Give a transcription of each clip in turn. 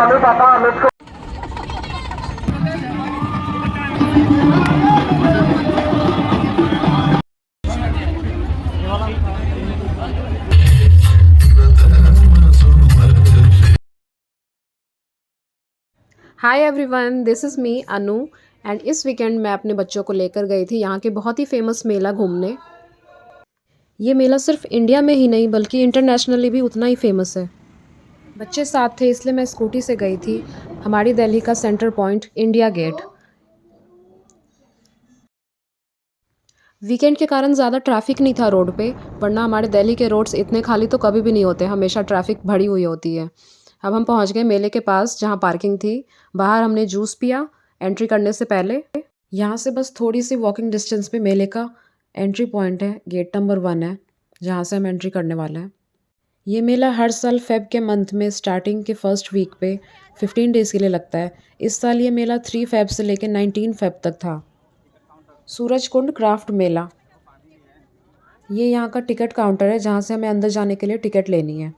Mummy papa Amit को। Hi everyone, this is me Anu and इस weekend मैं अपने बच्चों को लेकर गई थी यहाँ के बहुत ही फेमस मेला घूमने। ये मेला सिर्फ इंडिया में ही नहीं बल्कि इंटरनेशनली भी उतना ही फेमस है। बच्चे साथ थे इसलिए मैं स्कूटी से गई थी। हमारी दिल्ली का centre point India Gate. Weekend के कारण ज़्यादा ट्रैफिक नहीं था रोड पे, वरना हमारे दिल्ली के रोड्स इतने खाली तो कभी भी नहीं होते, हमेशा ट्रैफिक भरी हुई होती है। अब हम पहुंच गए मेले के पास जहां पार्किंग थी। बाहर हमने जूस पिया एंट्री करने से पहले। यहाँ से बस थोड़ी सी वॉकिंग डिस्टेंस पे मेले का एंट्री पॉइंट है, गेट नंबर 1 है जहाँ से हम एंट्री करने वाले हैं। ये मेला हर साल फेब के मंथ में स्टार्टिंग के फर्स्ट वीक पे 15 डेज़ के लिए लगता है। इस साल ये मेला 3 फेब से लेकर 19 फेब तक था। सूरज कुंड क्राफ्ट मेला, ये यहाँ का टिकट काउंटर है जहाँ से हमें अंदर जाने के लिए टिकट लेनी है।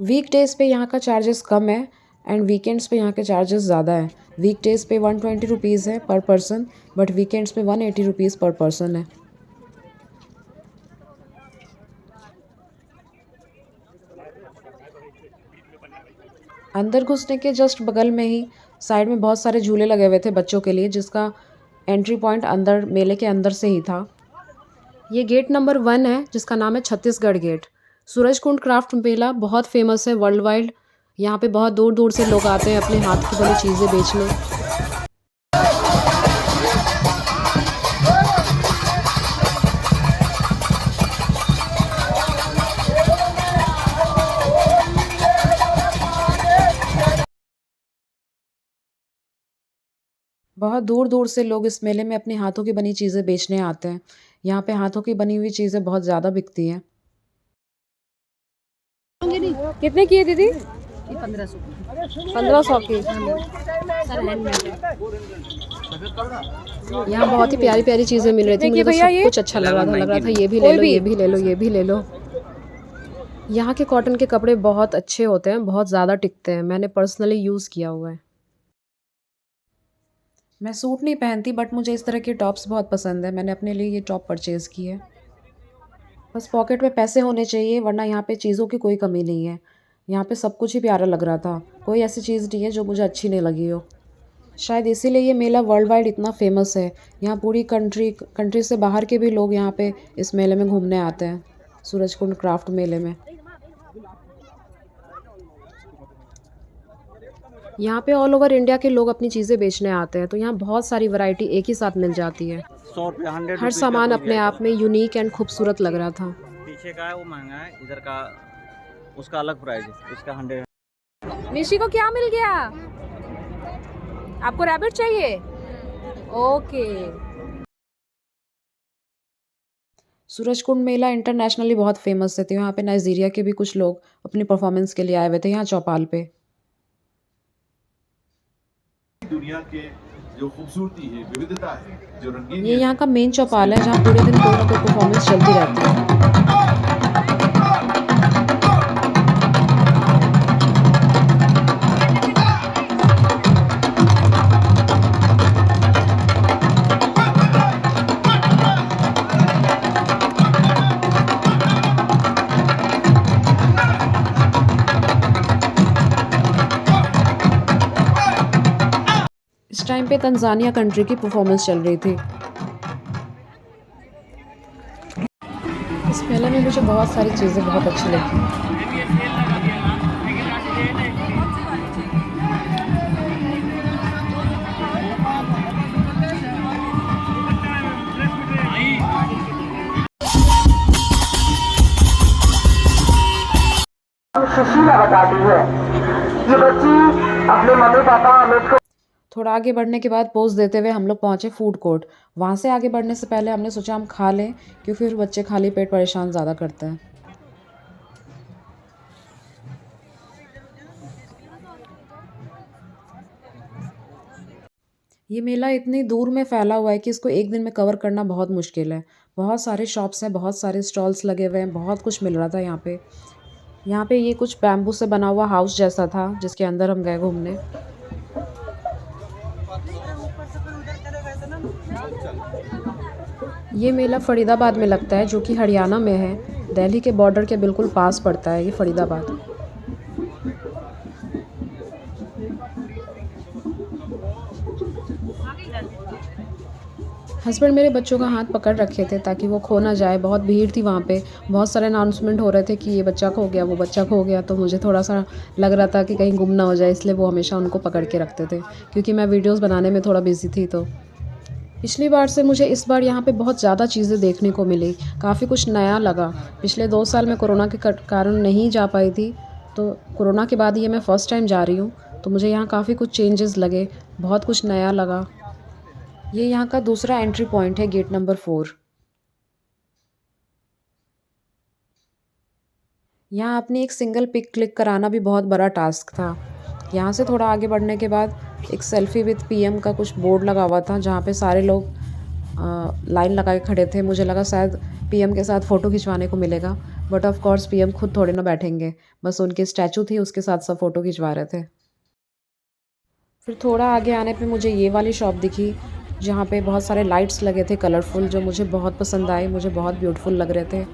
वीक डेज़ पे यहाँ का चार्जेस कम है एंड वीकेंड्स पे यहाँ के चार्जेस ज़्यादा है। वीक डेज़ पे 120 रुपीज़ है पर पर्सन, बट वीकेंड्स पे 180 रुपीज़ पर पर्सन है। अंदर घुसने के जस्ट बगल में ही साइड में बहुत सारे झूले लगे हुए थे बच्चों के लिए, जिसका एंट्री पॉइंट अंदर मेले के अंदर से ही था। ये गेट नंबर 1 है जिसका नाम है छत्तीसगढ़ गेट। सूरज कुंड क्राफ्ट मेला बहुत फेमस है वर्ल्ड वाइड। यहाँ पे बहुत दूर दूर से लोग आते हैं अपने हाथ की बनी चीज़ें बेचने। बहुत दूर दूर से लोग इस मेले में अपने हाथों की बनी चीज़ें बेचने आते हैं। यहाँ पे हाथों की बनी हुई चीज़ें बहुत ज़्यादा बिकती हैं। कितने की है दीदी? 1500 की। यहाँ बहुत ही प्यारी प्यारी चीज़ें मिल रही थी, मुझे तो सब कुछ अच्छा लग रहा था ये भी ले लो, ये भी ले लो, ये भी ले लो। यहाँ के कॉटन के कपड़े बहुत अच्छे होते हैं, बहुत ज़्यादा टिकते हैं। मैंने पर्सनली यूज़ किया हुआ है। मैं सूट नहीं पहनती बट मुझे इस तरह के टॉप्स बहुत पसंद है। मैंने अपने लिए ये टॉप परचेज़ की है। बस पॉकेट में पैसे होने चाहिए, वरना यहाँ पे चीज़ों की कोई कमी नहीं है। यहाँ पे सब कुछ ही प्यारा लग रहा था, कोई ऐसी चीज़ नहीं है जो मुझे अच्छी नहीं लगी हो। शायद इसीलिए ये मेला वर्ल्ड वाइड इतना फेमस है। यहाँ पूरी कंट्री से बाहर के भी लोग यहाँ पे इस मेले में घूमने आते हैं, सूरज कुंड क्राफ्ट मेले में। यहाँ पे ऑल ओवर इंडिया के लोग अपनी चीज़ें बेचने आते हैं, तो यहाँ बहुत सारी वैरायटी एक ही साथ मिल जाती है। 100 रुपये 100 हर सामान अपने आप में यूनिक एंड खूबसूरत लग रहा था। पीछे का है वो महंगा है, इधर का उसका अलग प्राइस है, इसका 100। निशी को क्या मिल गया? आपको रैबिट चाहिए? ओके। सूरज कुंड मेला इंटरनेशनली बहुत फेमस है, तो यहाँ पे नाइजीरिया के भी कुछ लोग अपनी परफॉर्मेंस के लिए आए हुए थे यहाँ चौपाल पे। दुनिया के जो खूबसूरती है, विविधता है, जो रंगीन ये यहाँ का मेन चौपाल है जहाँ पूरे दिन कोई ना कोई परफॉर्मेंस चलती रहती है। इस टाइम पे तंजानिया कंट्री की परफॉर्मेंस चल रही थी। इस मेले में मुझे बहुत सारी चीज़ें बहुत अच्छी लगी। सुशीला बताती है ये बच्ची अपने मम्मी पापा अमित को। थोड़ा आगे बढ़ने के बाद पोज देते हुए हम लोग पहुँचे फूड कोर्ट। वहाँ से आगे बढ़ने से पहले हमने सोचा हम खा लें, क्योंकि फिर बच्चे खाली पेट परेशान ज़्यादा करते हैं। ये मेला इतनी दूर में फैला हुआ है कि इसको एक दिन में कवर करना बहुत मुश्किल है। बहुत सारे शॉप्स हैं, बहुत सारे स्टॉल्स लगे हुए हैं, बहुत कुछ मिल रहा था यहाँ पे। यहाँ पे ये कुछ बैम्बू से बना हुआ हाउस जैसा था जिसके अंदर हम गए घूमने। ये मेला फरीदाबाद में लगता है जो कि हरियाणा में है। दिल्ली के बॉर्डर के बिल्कुल पास पड़ता है ये फरीदाबाद। हस्बैंड मेरे बच्चों का हाथ पकड़ रखे थे ताकि वो खो ना जाए। बहुत भीड़ थी वहाँ पे, बहुत सारे अनाउंसमेंट हो रहे थे कि ये बच्चा खो गया, वो बच्चा खो गया। तो मुझे थोड़ा सा लग रहा था कि कहीं गुम ना हो जाए, इसलिए वो हमेशा उनको पकड़ के रखते थे क्योंकि मैं वीडियोस बनाने में थोड़ा बिजी थी। तो पिछली बार से मुझे इस बार यहाँ पे बहुत ज़्यादा चीज़ें देखने को मिली, काफ़ी कुछ नया लगा। पिछले 2 साल मैं कोरोना के कारण नहीं जा पाई थी, तो कोरोना के बाद ये मैं फ़र्स्ट टाइम जा रही हूँ। तो मुझे यहाँ काफ़ी कुछ चेंजेस लगे, बहुत कुछ नया लगा। ये यहाँ का दूसरा एंट्री पॉइंट है, गेट नंबर 4। यहाँ अपनी एक सिंगल पिक क्लिक कराना भी बहुत बड़ा टास्क था। यहाँ से थोड़ा आगे बढ़ने के बाद एक सेल्फ़ी विद पीएम का कुछ बोर्ड लगा हुआ था जहाँ पे सारे लोग लाइन लगा के खड़े थे। मुझे लगा शायद पीएम के साथ फ़ोटो खिंचवाने को मिलेगा, बट ऑफ कोर्स पीएम खुद थोड़े ना बैठेंगे, बस उनकी स्टैचू थी उसके साथ सब फ़ोटो खिंचवा रहे थे। फिर थोड़ा आगे आने पे मुझे ये वाली शॉप दिखी जहाँ पे बहुत सारे लाइट्स लगे थे कलरफुल, जो मुझे बहुत पसंद आए, मुझे बहुत ब्यूटीफुल लग रहे थे।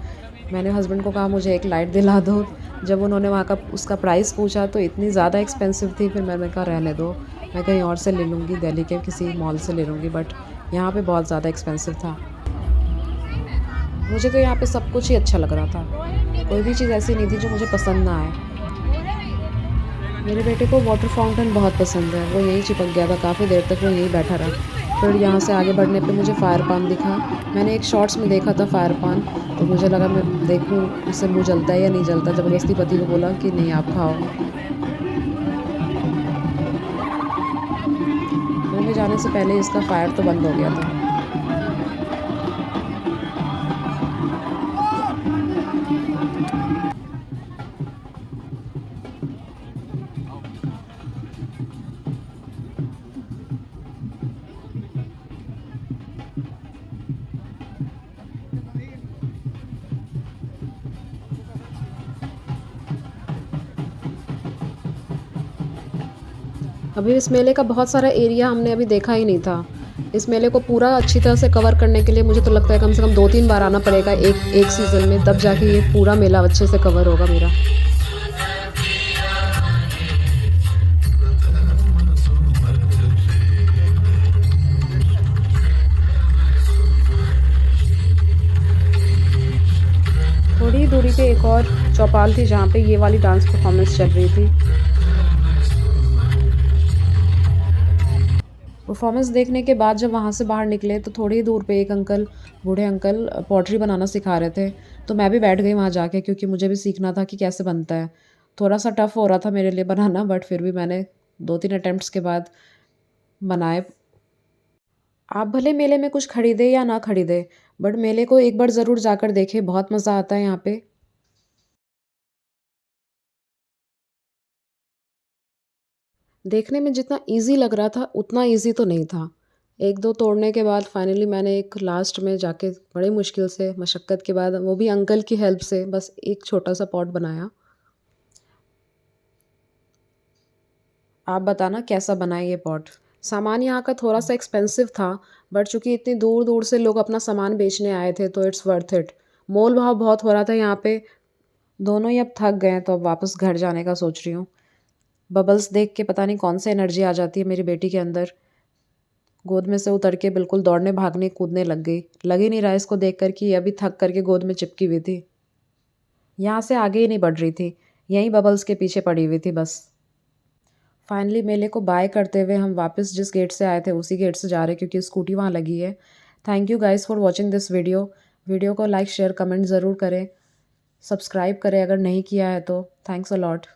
मैंने हस्बैंड को कहा मुझे एक लाइट दिला दो। जब उन्होंने वहाँ का उसका प्राइस पूछा तो इतनी ज़्यादा एक्सपेंसिव थी, फिर मैंने कहा रहने दो, मैं कहीं और से ले लूँगी, दिल्ली के किसी मॉल से ले लूँगी, बट यहाँ पे बहुत ज़्यादा एक्सपेंसिव था। मुझे तो यहाँ पे सब कुछ ही अच्छा लग रहा था, कोई भी चीज़ ऐसी नहीं थी जो मुझे पसंद ना आए। मेरे बेटे को वाटर फाउंटेन बहुत पसंद है, वो यहीं चिपक गया था, काफ़ी देर तक वो यहीं बैठा रहा। फिर यहाँ से आगे बढ़ने पे मुझे फायर पान दिखा। मैंने एक शॉर्ट्स में देखा था फायर पान, तो मुझे लगा मैं देखूँ इससे मुँह जलता है या नहीं जलता। ज़बरदस्ती पति को बोला कि नहीं आप खाओ। मेरे जाने से पहले इसका फायर तो बंद हो गया था। अभी इस मेले का बहुत सारा एरिया हमने अभी देखा ही नहीं था। इस मेले को पूरा अच्छी तरह से कवर करने के लिए मुझे तो लगता है कम से कम 2-3 बार आना पड़ेगा एक सीज़न में, तब जाके ये पूरा मेला अच्छे से कवर होगा मेरा। थोड़ी दूरी पे एक और चौपाल थी जहाँ पे ये वाली डांस परफॉर्मेंस चल रही थी। परफॉर्मेंस देखने के बाद जब वहाँ से बाहर निकले तो थोड़ी ही दूर पे एक अंकल, बूढ़े अंकल पॉटरी बनाना सिखा रहे थे। तो मैं भी बैठ गई वहाँ जाके क्योंकि मुझे भी सीखना था कि कैसे बनता है। थोड़ा सा टफ़ हो रहा था मेरे लिए बनाना, बट फिर भी मैंने 2-3 अटेम्प्ट्स के बाद बनाए। आप भले मेले में कुछ खरीदे या ना खरीदे, बट मेले को एक बार ज़रूर जाकर देखें, बहुत मज़ा आता है यहाँ पे। देखने में जितना ईज़ी लग रहा था उतना ईज़ी तो नहीं था। 1-2 तोड़ने के बाद फाइनली मैंने एक लास्ट में जाके बड़ी मुश्किल से, मशक्क़त के बाद, वो भी अंकल की हेल्प से, बस एक छोटा-सा पॉट बनाया। आप बताना कैसा बना है ये पॉट? सामान यहाँ का थोड़ा-सा एक्सपेंसिव था, बट चूँकि इतनी दूर-दूर से लोग अपना सामान बेचने आए थे तो इट्स वर्थ इट। मोल-भाव बहुत हो रहा था यहाँ पे। दोनों ही अब थक गए हैं तो अब वापस घर जाने का सोच रही हूँ। बबल्स देख के पता नहीं कौन सी एनर्जी आ जाती है मेरी बेटी के अंदर। गोद में से उतर के बिल्कुल दौड़ने, भागने, कूदने लग गई। लग ही नहीं रहा इसको देख कर कि ये अभी थक करके गोद में चिपकी हुई थी। यहाँ से आगे ही नहीं बढ़ रही थी, यहीं बबल्स के पीछे पड़ी हुई थी बस। फाइनली मेले को बाय करते हुए हम वापस जिस गेट से आए थे उसी गेट से जा रहे हैं क्योंकि स्कूटी वहाँ लगी है। Thank you guys for watching this video. Video को लाइक, शेयर, कमेंट ज़रूर करें। सब्सक्राइब करें अगर नहीं किया है तो। Thanks a lot.